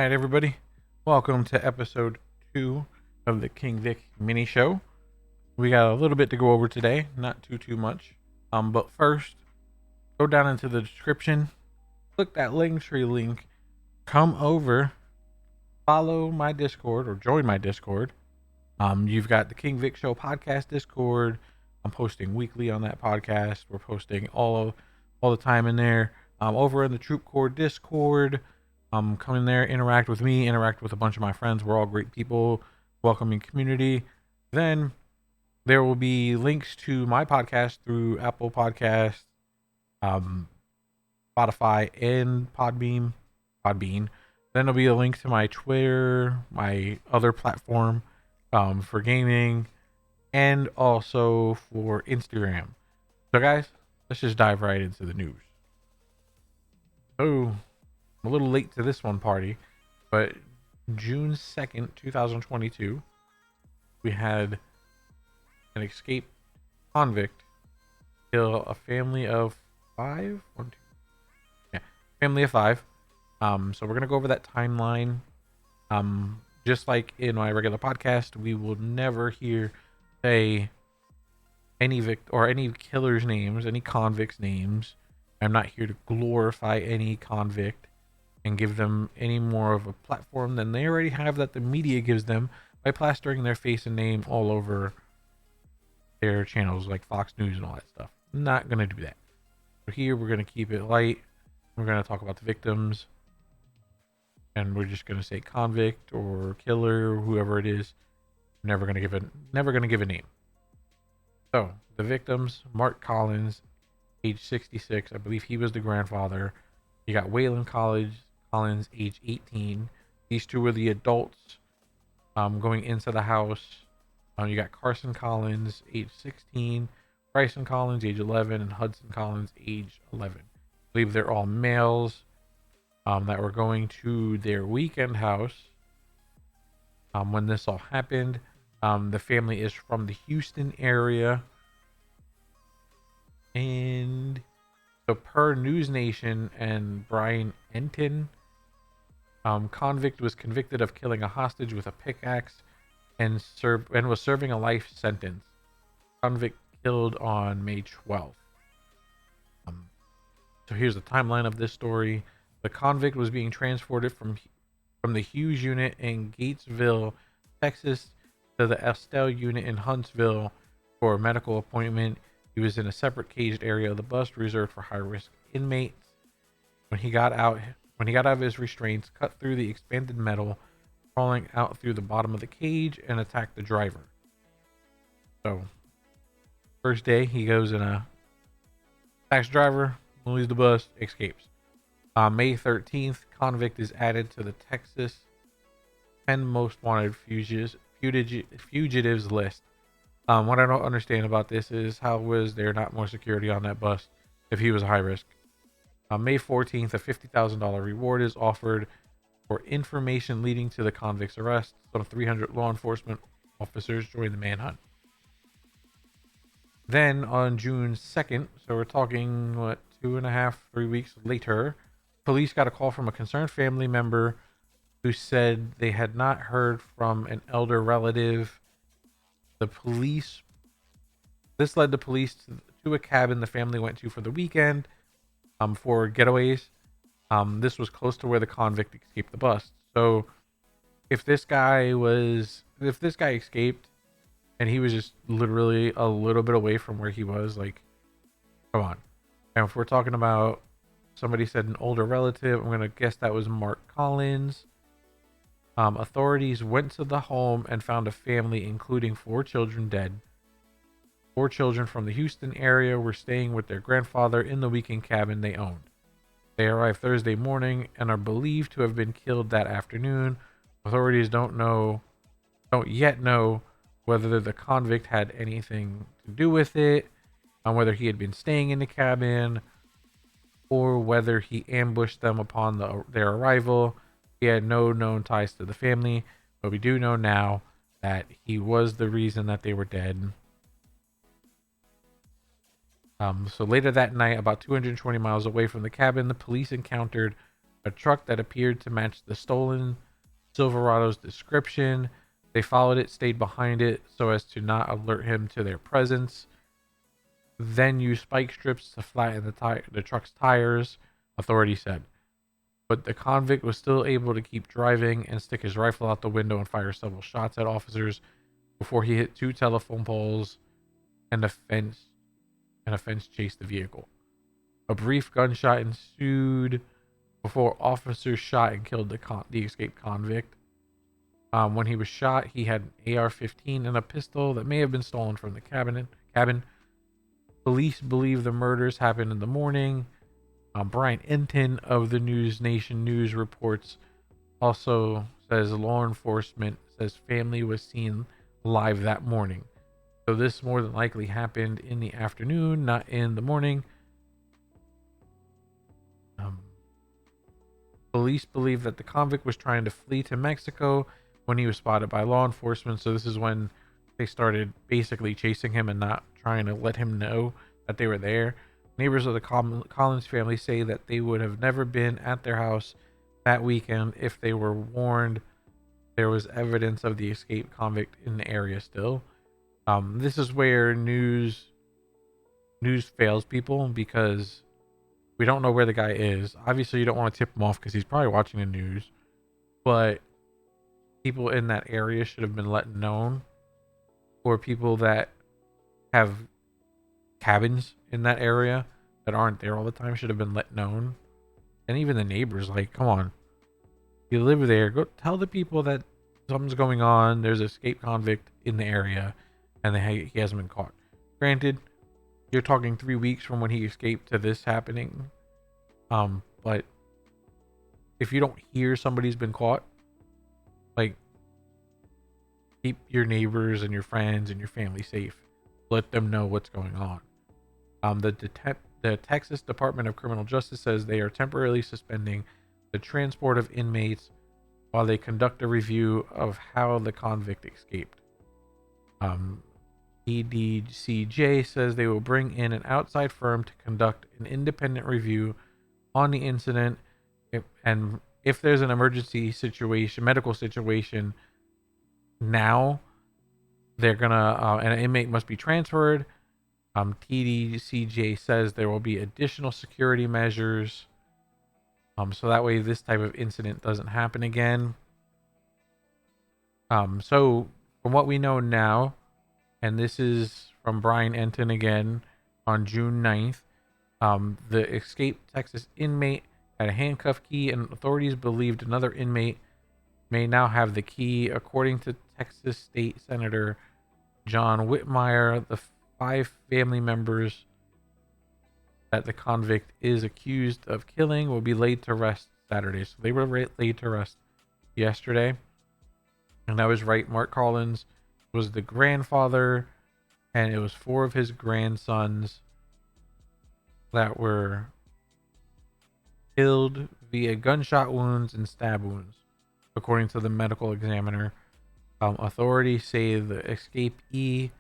right, everybody. Welcome to episode 2 of the KingVic Mini Show. We got a little bit to go over today, not too much. But first, go down into the description, click that Linktree link, come over, follow my Discord or join my Discord. You've got the KingVic Show podcast Discord. I'm posting weekly on that podcast. We're posting all the time in there. Over in the Troop Corps Discord. Come in there, interact with me, interact with a bunch of my friends. We're all great people, welcoming community. Then there will be links to my podcast through Apple Podcasts, Spotify, and Podbean. Then there'll be a link to my Twitter, my other platform for gaming, and also for Instagram. So guys, let's just dive right into the news. Oh, I'm a little late to this one party, but June 2nd, 2022, we had an escaped convict kill a family of five. Family of five. So we're gonna go over that timeline. Just like in my regular podcast, we will never say any any killer's names, any convicts' names. I'm not here to glorify any convict and give them any more of a platform than they already have that the media gives them by plastering their face and name all over their channels like Fox News and all that stuff. I'm not going to do that. So here we're going to keep it light. We're going to talk about the victims. And we're just going to say convict or killer, or whoever it is. Never going to give a name. So the victims, Mark Collins, age 66. I believe he was the grandfather. You got Waylon Collins, age 18. These two were the adults going into the house. You got Carson Collins, age 16. Bryson Collins, age 11. And Hudson Collins, age 11. I believe they're all males that were going to their weekend house when this all happened. The family is from the Houston area. And so per News Nation and Brian Enton, convict was convicted of killing a hostage with a pickaxe and was serving a life sentence. Convict killed on May 12th. So here's the timeline of this story. The convict was being transported from the Hughes unit in Gatesville, Texas, to the Estelle unit in Huntsville for a medical appointment. He was in a separate caged area of the bus reserved for high-risk inmates. When he got out of his restraints, cut through the expanded metal, crawling out through the bottom of the cage, and attacked the driver. So, first day, he goes in attacks driver, leaves the bus, escapes. May 13th, convict is added to the Texas 10 most wanted fugitives list. What I don't understand about this is how was there not more security on that bus if he was high risk? May 14th, a $50,000 reward is offered for information leading to the convict's arrest. Some 300 law enforcement officers joined the manhunt. Then on June 2nd, so we're talking, 3 weeks later, police got a call from a concerned family member who said they had not heard from an elder relative. This led the police to a cabin the family went to for the weekend for getaways. This was close to where the convict escaped the bus. So if this guy escaped and he was just literally a little bit away from where he was, like, come on. And if we're talking about somebody said an older relative, I'm going to guess that was Mark Collins. Authorities went to the home and found a family, including 4 children, dead. 4 children from the Houston area were staying with their grandfather in the weekend cabin they owned. They arrived Thursday morning and are believed to have been killed that afternoon. Authorities don't yet know whether the convict had anything to do with it, whether he had been staying in the cabin, or whether he ambushed them upon their arrival. He had no known ties to the family, but we do know now that he was the reason that they were dead. So later that night, about 220 miles away from the cabin, the police encountered a truck that appeared to match the stolen Silverado's description. They followed it, stayed behind it so as to not alert him to their presence, then used spike strips to flatten the truck's tires, authorities said. But the convict was still able to keep driving and stick his rifle out the window and fire several shots at officers before he hit 2 telephone poles and a fence chased the vehicle. A brief gunshot ensued before officers shot and killed the escaped convict. When he was shot, he had an AR-15 and a pistol that may have been stolen from the cabin. Police believe the murders happened in the morning. Brian Enton of the News Nation News reports also says law enforcement says family was seen live that morning. So this more than likely happened in the afternoon, not in the morning. Police believe that the convict was trying to flee to Mexico when he was spotted by law enforcement. So this is when they started basically chasing him and not trying to let him know that they were there. Neighbors of the Collins family say that they would have never been at their house that weekend if they were warned there was evidence of the escaped convict in the area still. This is where news fails people because we don't know where the guy is. Obviously, you don't want to tip him off because he's probably watching the news. But people in that area should have been let known. Or people that have cabins in that area that aren't there all the time should have been let known. And even the neighbors, like, come on. You live there. Go tell the people that something's going on. There's an escaped convict in the area. And he hasn't been caught. Granted, you're talking 3 weeks from when he escaped to this happening. But if you don't hear somebody's been caught, like, keep your neighbors and your friends and your family safe. Let them know what's going on. The Texas Department of Criminal Justice says they are temporarily suspending the transport of inmates while they conduct a review of how the convict escaped. EDCJ says they will bring in an outside firm to conduct an independent review on the incident, and if there's an emergency situation, medical situation, now they're gonna an inmate must be transferred. TDCJ says there will be additional security measures, so that way this type of incident doesn't happen again. So from what we know now, and this is from Brian Enton again on June 9th, the escaped Texas inmate had a handcuff key, and authorities believed another inmate may now have the key. According to Texas State Senator John Whitmire, the 5 family members that the convict is accused of killing will be laid to rest Saturday. So they were laid to rest yesterday. And I was right. Mark Collins was the grandfather, and it was 4 of his grandsons that were killed via gunshot wounds and stab wounds, according to the medical examiner. Authorities say the escapee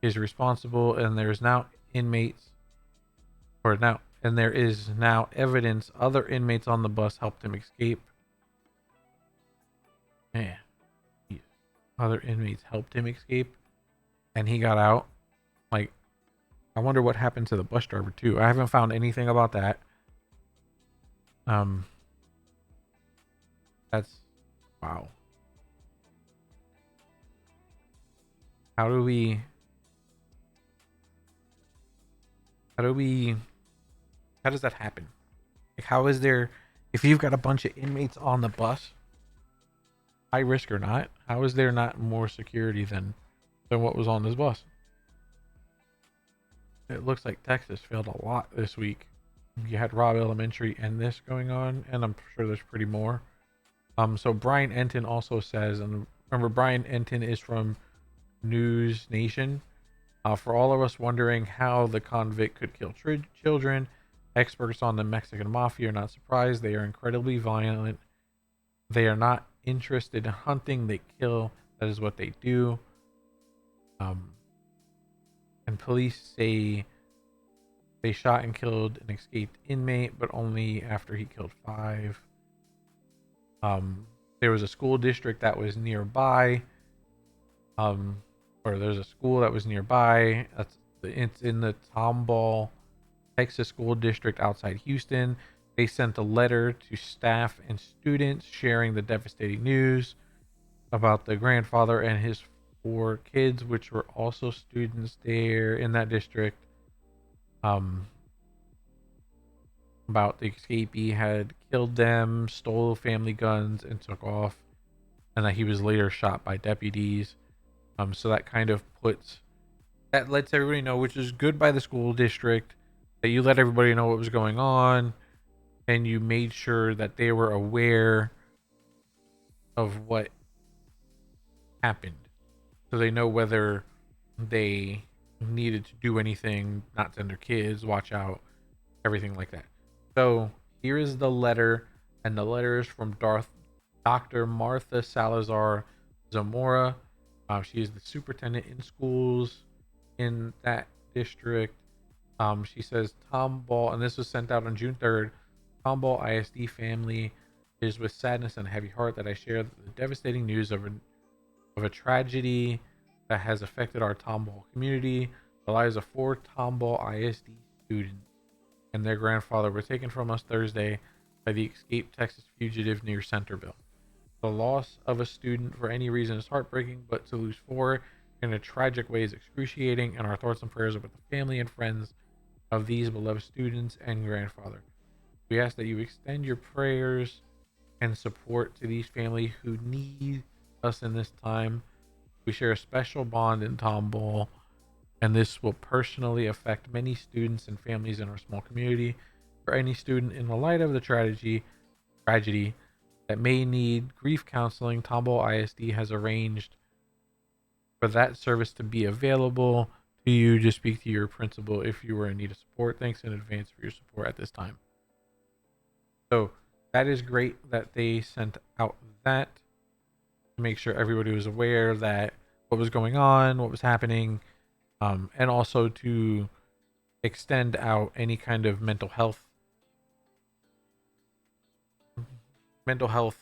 is responsible, and there is now evidence other inmates on the bus helped him escape. Man, other inmates helped him escape, and he got out. Like, I wonder what happened to the bus driver too. I haven't found anything about that. That's wow. How does that happen? Like, how is there, if you've got a bunch of inmates on the bus, high risk or not, how is there not more security than what was on this bus? It looks like Texas failed a lot this week. You had Robb Elementary and this going on, and I'm sure there's pretty more. So Brian Enton also says, and remember, Brian Enton is from News Nation. For all of us wondering how the convict could kill children, experts on the Mexican mafia are not surprised. They are incredibly violent. They are not interested in hunting. They kill. That is what they do. And police say they shot and killed an escaped inmate, but only after he killed 5. There was a school district that was nearby, or there's a school that was nearby. It's in the Tomball, Texas school district outside Houston. They sent a letter to staff and students sharing the devastating news about the grandfather and his 4 kids, which were also students there in that district. Um, about the escapee had killed them, stole family guns, and took off, and that he was later shot by deputies. So that kind of lets everybody know, which is good by the school district, that you let everybody know what was going on, and you made sure that they were aware of what happened, so they know whether they needed to do anything, not send their kids, watch out, everything like that. So here is the letter, and the letter is from Dr. Martha Salazar Zamora. She is the superintendent in schools in that district. She says, Tom Ball, and this was sent out on June 3rd. Tom Ball ISD family, it is with sadness and heavy heart that I share the devastating news of a tragedy that has affected our Tomball community. The lives of 4 Tomball ISD students and their grandfather were taken from us Thursday by the escaped Texas fugitive near Centerville. The loss of a student for any reason is heartbreaking, but to lose 4 in a tragic way is excruciating, and our thoughts and prayers are with the family and friends of these beloved students and grandfather. We ask that you extend your prayers and support to these families who need us in this time. We share a special bond in Tomball, and this will personally affect many students and families in our small community. For any student in the light of the tragedy that may need grief counseling, Tomball ISD has arranged for that service to be available to you. Just speak to your principal if you are in need of support. Thanks in advance for your support at this time. So that is great that they sent out that to make sure everybody was aware that what was going on, what was happening, and also to extend out any kind of mental health what's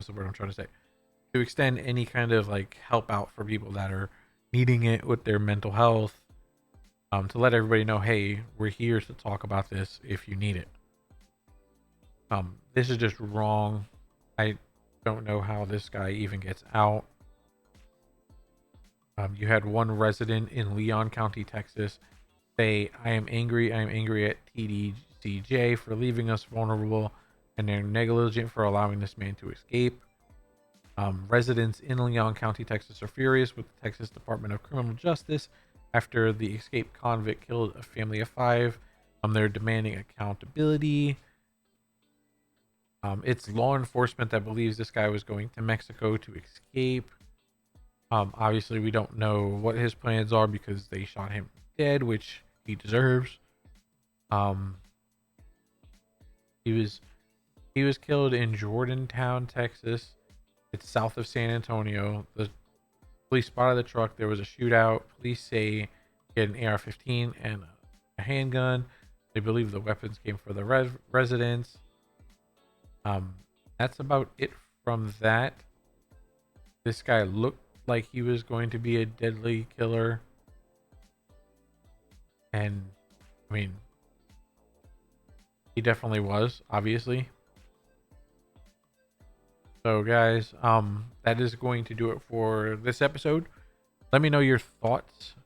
the word I'm trying to say, to extend any kind of like help out for people that are needing it with their mental health, to let everybody know, hey, we're here to talk about this if you need it. This is just wrong. I don't know how this guy even gets out. You had one resident in Leon County, Texas, say, I am angry at TDCJ for leaving us vulnerable, and they're negligent for allowing this man to escape. Residents in Leon County, Texas are furious with the Texas Department of Criminal Justice after the escaped convict killed a family of 5. They're demanding accountability. It's law enforcement that believes this guy was going to Mexico to escape. Obviously, we don't know what his plans are because they shot him dead, which he deserves. He was killed in Jordantown, Texas. It's south of San Antonio. The police spotted the truck. There was a shootout. Police say he had an AR-15 and a handgun. They believe the weapons came from the residence. That's about it from that. This guy looked like he was going to be a deadly killer, and I mean, he definitely was, obviously. So guys, that is going to do it for this episode. Let me know your thoughts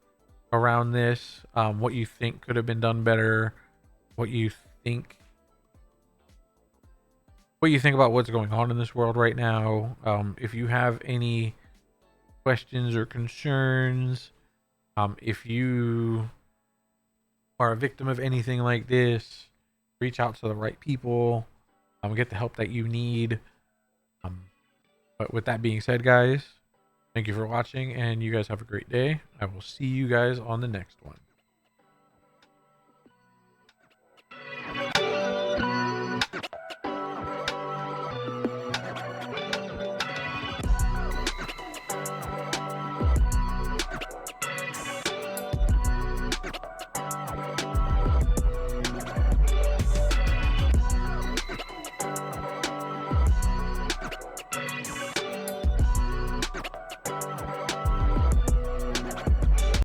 around this, what you think could have been done better, what you think about what's going on in this world right now. If you have any questions or concerns, if you are a victim of anything like this, reach out to the right people, get the help that you need. But with that being said, guys, thank you for watching, and you guys have a great day. I will see you guys on the next one.